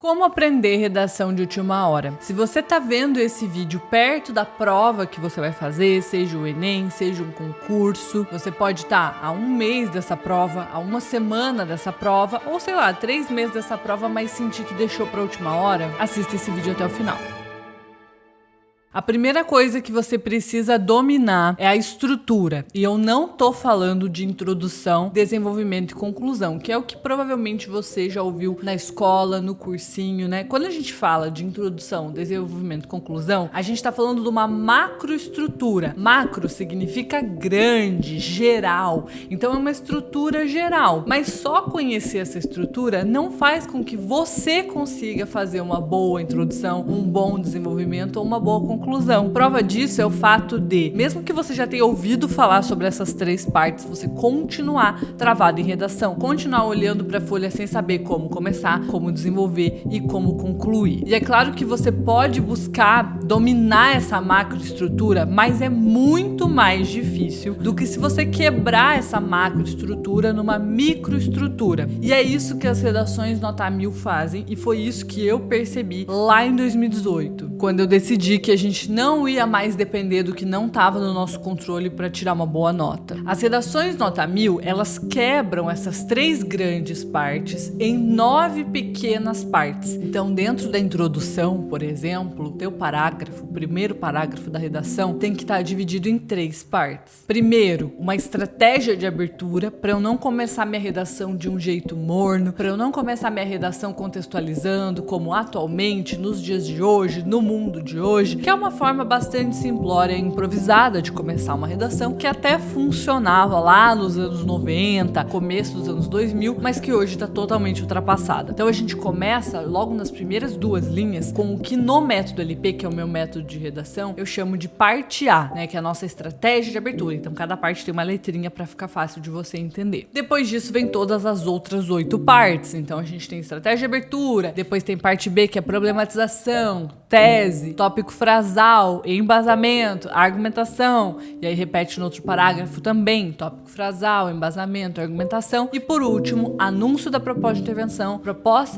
Como aprender redação de última hora? Se você está vendo esse vídeo perto da prova que você vai fazer, seja o Enem, seja um concurso, você pode estar há um mês dessa prova, há uma semana dessa prova, ou sei lá, 3 meses dessa prova, mas sentir que deixou para a última hora, assista esse vídeo até o final. A primeira coisa que você precisa dominar é a estrutura. E eu não tô falando de introdução, desenvolvimento e conclusão, que é o que provavelmente você já ouviu na escola, no cursinho, né? Quando a gente fala de introdução, desenvolvimento e conclusão, a gente tá falando de uma macroestrutura. Macro significa grande, geral. Então é uma estrutura geral. Mas só conhecer essa estrutura não faz com que você consiga fazer uma boa introdução, um bom desenvolvimento ou uma boa conclusão. Prova disso é o fato de, mesmo que você já tenha ouvido falar sobre essas 3 partes, você continuar travado em redação, continuar olhando para a folha sem saber como começar, como desenvolver e como concluir. E é claro que você pode buscar dominar essa macroestrutura, mas é muito mais difícil do que se você quebrar essa macroestrutura numa microestrutura. E é isso que as redações nota 1000 fazem, e foi isso que eu percebi lá em 2018, quando eu decidi que a gente não ia mais depender do que não estava no nosso controle para tirar uma boa nota. As redações nota 1000, elas quebram essas 3 grandes partes em 9 pequenas partes. Então, dentro da introdução, por exemplo, o teu parágrafo, o primeiro parágrafo da redação, tem que estar dividido em 3 partes. Primeiro, uma estratégia de abertura, para eu não começar minha redação de um jeito morno, para eu não começar minha redação contextualizando como atualmente, nos dias de hoje, no mundo de hoje, que é uma forma bastante simplória e improvisada de começar uma redação, que até funcionava lá nos anos 90, começo dos anos 2000, mas que hoje está totalmente ultrapassada. Então a gente começa logo nas primeiras 2 linhas com o que no método LP, que é o meu método de redação, eu chamo de parte A, né, que é a nossa estratégia de abertura. Então cada parte tem uma letrinha para ficar fácil de você entender. Depois disso vem todas as outras 8 partes. Então a gente tem estratégia de abertura, depois tem parte B, que é problematização, tese, tópico frasal, embasamento, argumentação, e aí repete no outro parágrafo também, tópico frasal, embasamento, argumentação, e por último, anúncio da proposta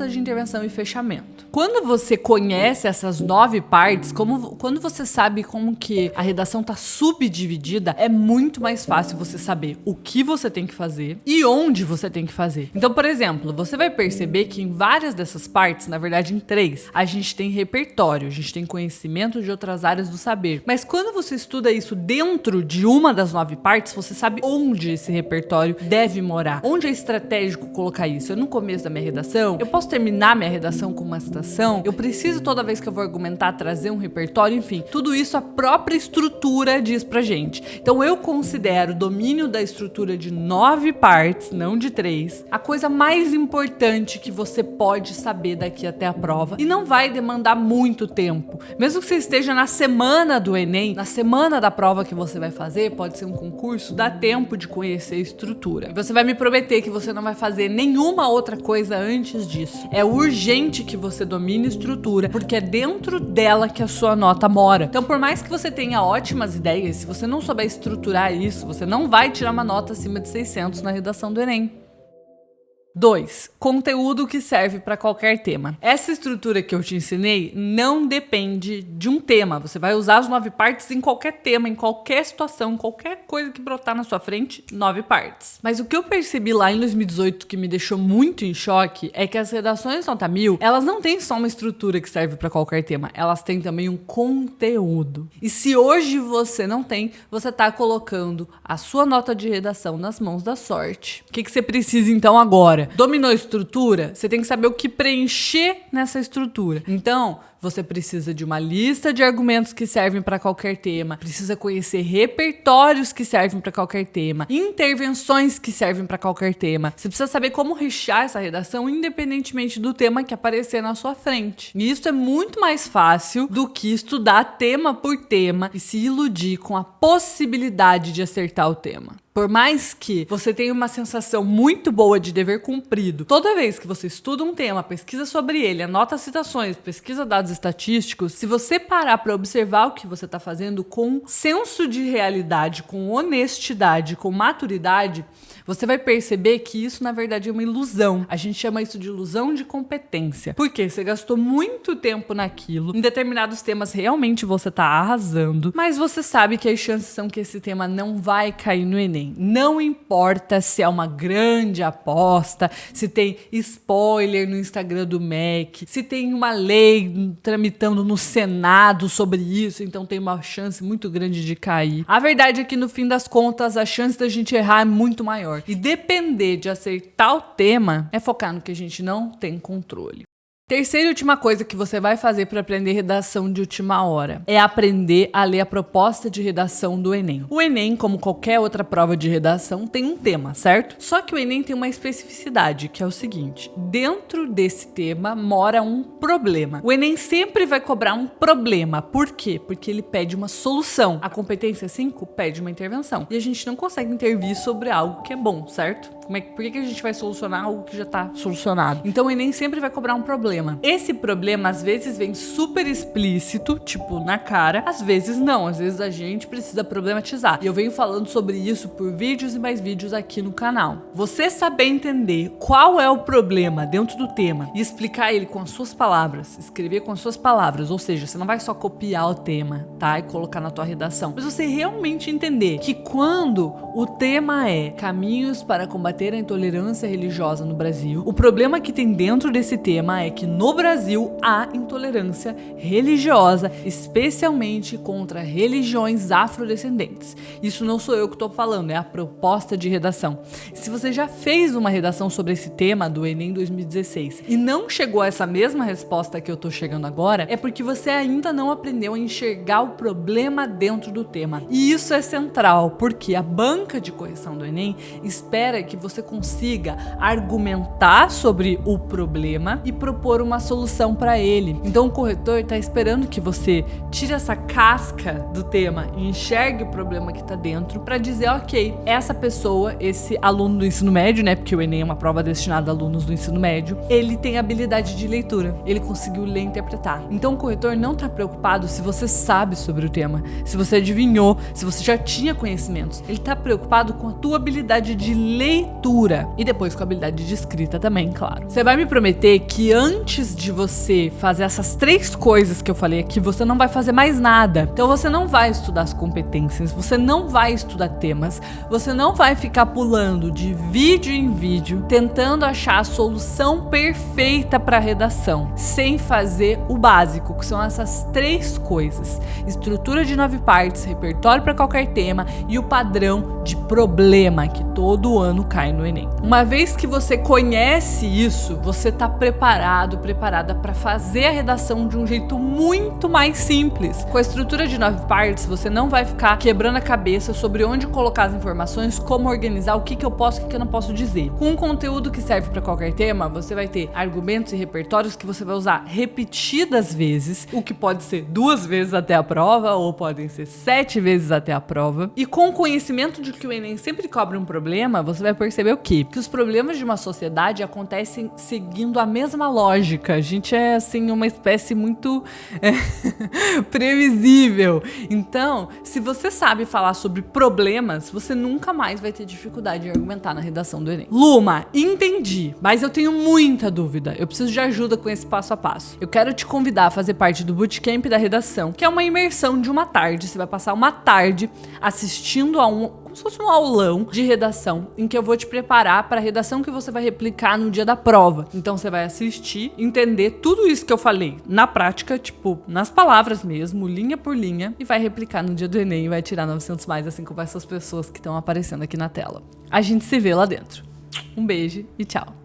de intervenção e fechamento. Quando você conhece essas 9 partes, quando você sabe como que a redação está subdividida, é muito mais fácil você saber o que você tem que fazer e onde você tem que fazer. Então, por exemplo, você vai perceber que em várias dessas partes, na verdade em 3, a gente tem repertório, a gente tem conhecimento de outras áreas do saber. Mas quando você estuda isso dentro de uma das 9 partes, você sabe onde esse repertório deve morar. Onde é estratégico colocar isso? Eu no começo da minha redação, eu posso terminar minha redação com uma citação, eu preciso toda vez que eu vou argumentar trazer um repertório, enfim, tudo isso a própria estrutura diz pra gente. Então eu considero o domínio da estrutura de 9 partes, não de 3, a coisa mais importante que você pode saber daqui até a prova, e não vai demandar muito tempo. Mesmo que você esteja na semana do Enem, na semana da prova que você vai fazer, pode ser um concurso, dá tempo de conhecer a estrutura. E você vai me prometer que você não vai fazer nenhuma outra coisa antes disso. É urgente que você domine a estrutura, porque é dentro dela que a sua nota mora. Então, por mais que você tenha ótimas ideias, se você não souber estruturar isso, você não vai tirar uma nota acima de 600 na redação do Enem. 2. Conteúdo que serve para qualquer tema. Essa estrutura que eu te ensinei não depende de um tema. Você vai usar as 9 partes em qualquer tema, em qualquer situação, qualquer coisa que brotar na sua frente, 9 partes. Mas o que eu percebi lá em 2018 que me deixou muito em choque é que as redações nota 1000, elas não têm só uma estrutura que serve para qualquer tema, elas têm também um conteúdo. E se hoje você não tem, você tá colocando a sua nota de redação nas mãos da sorte. O que você precisa então agora? Dominou a estrutura? Você tem que saber o que preencher nessa estrutura. Então, você precisa de uma lista de argumentos que servem para qualquer tema, precisa conhecer repertórios que servem para qualquer tema, intervenções que servem para qualquer tema. Você precisa saber como rechear essa redação independentemente do tema que aparecer na sua frente. E isso é muito mais fácil do que estudar tema por tema e se iludir com a possibilidade de acertar o tema. Por mais que você tenha uma sensação muito boa de dever cumprido, toda vez que você estuda um tema, pesquisa sobre ele, anota citações, pesquisa dados estatísticos, se você parar para observar o que você está fazendo com senso de realidade, com honestidade, com maturidade, você vai perceber que isso, na verdade, é uma ilusão. A gente chama isso de ilusão de competência. Por quê? Você gastou muito tempo naquilo. Em determinados temas, realmente você tá arrasando. Mas você sabe que as chances são que esse tema não vai cair no Enem. Não importa se é uma grande aposta, se tem spoiler no Instagram do MEC, se tem uma lei tramitando no Senado sobre isso, então tem uma chance muito grande de cair. A verdade é que, no fim das contas, a chance da gente errar é muito maior. E depender de acertar o tema é focar no que a gente não tem controle. Terceira e última coisa que você vai fazer para aprender redação de última hora é aprender a ler a proposta de redação do Enem. O Enem, como qualquer outra prova de redação, tem um tema, certo? Só que o Enem tem uma especificidade, que é o seguinte: dentro desse tema mora um problema. O Enem sempre vai cobrar um problema. Por quê? Porque ele pede uma solução. A competência 5 pede uma intervenção. E a gente não consegue intervir sobre algo que é bom, certo? Por que a gente vai solucionar algo que já está solucionado? Então o Enem sempre vai cobrar um problema. Esse problema às vezes vem super explícito, tipo na cara, às vezes não, às vezes a gente precisa problematizar. E eu venho falando sobre isso por vídeos e mais vídeos aqui no canal. Você saber entender qual é o problema dentro do tema e explicar ele com as suas palavras, escrever com as suas palavras, ou seja, você não vai só copiar o tema, tá? E colocar na tua redação, mas você realmente entender que quando o tema é caminhos para combater a intolerância religiosa no Brasil, o problema que tem dentro desse tema é que no Brasil há intolerância religiosa, especialmente contra religiões afrodescendentes. Isso não sou eu que estou falando, é a proposta de redação. Se você já fez uma redação sobre esse tema do Enem 2016 e não chegou a essa mesma resposta que eu estou chegando agora, é porque você ainda não aprendeu a enxergar o problema dentro do tema. E isso é central, porque a banca de correção do Enem espera que você consiga argumentar sobre o problema e propor uma solução para ele. Então o corretor está esperando que você tire essa casca do tema e enxergue o problema que está dentro para dizer, ok, essa pessoa, esse aluno do ensino médio, né, porque o Enem é uma prova destinada a alunos do ensino médio, ele tem habilidade de leitura, ele conseguiu ler e interpretar. Então o corretor não está preocupado se você sabe sobre o tema, se você adivinhou, se você já tinha conhecimentos. Ele está preocupado com a tua habilidade de leitura e depois com a habilidade de escrita também, claro. Você vai me prometer que antes de você fazer essas 3 coisas que eu falei aqui, você não vai fazer mais nada. Então você não vai estudar as competências, você não vai estudar temas, você não vai ficar pulando de vídeo em vídeo tentando achar a solução perfeita para a redação, sem fazer o básico, que são essas 3 coisas: estrutura de 9 partes, repertório para qualquer tema e o padrão de problema que todo ano cai no Enem. Uma vez que você conhece isso, você está preparada para fazer a redação de um jeito muito mais simples. Com a estrutura de 9 partes, você não vai ficar quebrando a cabeça sobre onde colocar as informações, como organizar, o que eu posso e o que eu não posso dizer. Com um conteúdo que serve para qualquer tema, você vai ter argumentos e repertórios que você vai usar repetidas vezes, o que pode ser 2 vezes até a prova, ou podem ser 7 vezes até a prova. E com o conhecimento de que o Enem sempre cobra um problema, você vai perceber o quê? Que os problemas de uma sociedade acontecem seguindo a mesma lógica. A gente é, assim, uma espécie muito previsível. Então, se você sabe falar sobre problemas, você nunca mais vai ter dificuldade em argumentar na redação do Enem. Luma, entendi, mas eu tenho muita dúvida. Eu preciso de ajuda com esse passo a passo. Eu quero te convidar a fazer parte do Bootcamp da Redação, que é uma imersão de uma tarde. Você vai passar uma tarde assistindo a como se fosse um aulão de redação, em que eu vou te preparar para a redação que você vai replicar no dia da prova. Então você vai assistir, entender tudo isso que eu falei na prática, tipo, nas palavras mesmo, linha por linha, e vai replicar no dia do Enem e vai tirar 900 mais, assim como essas pessoas que estão aparecendo aqui na tela. A gente se vê lá dentro. Um beijo e tchau!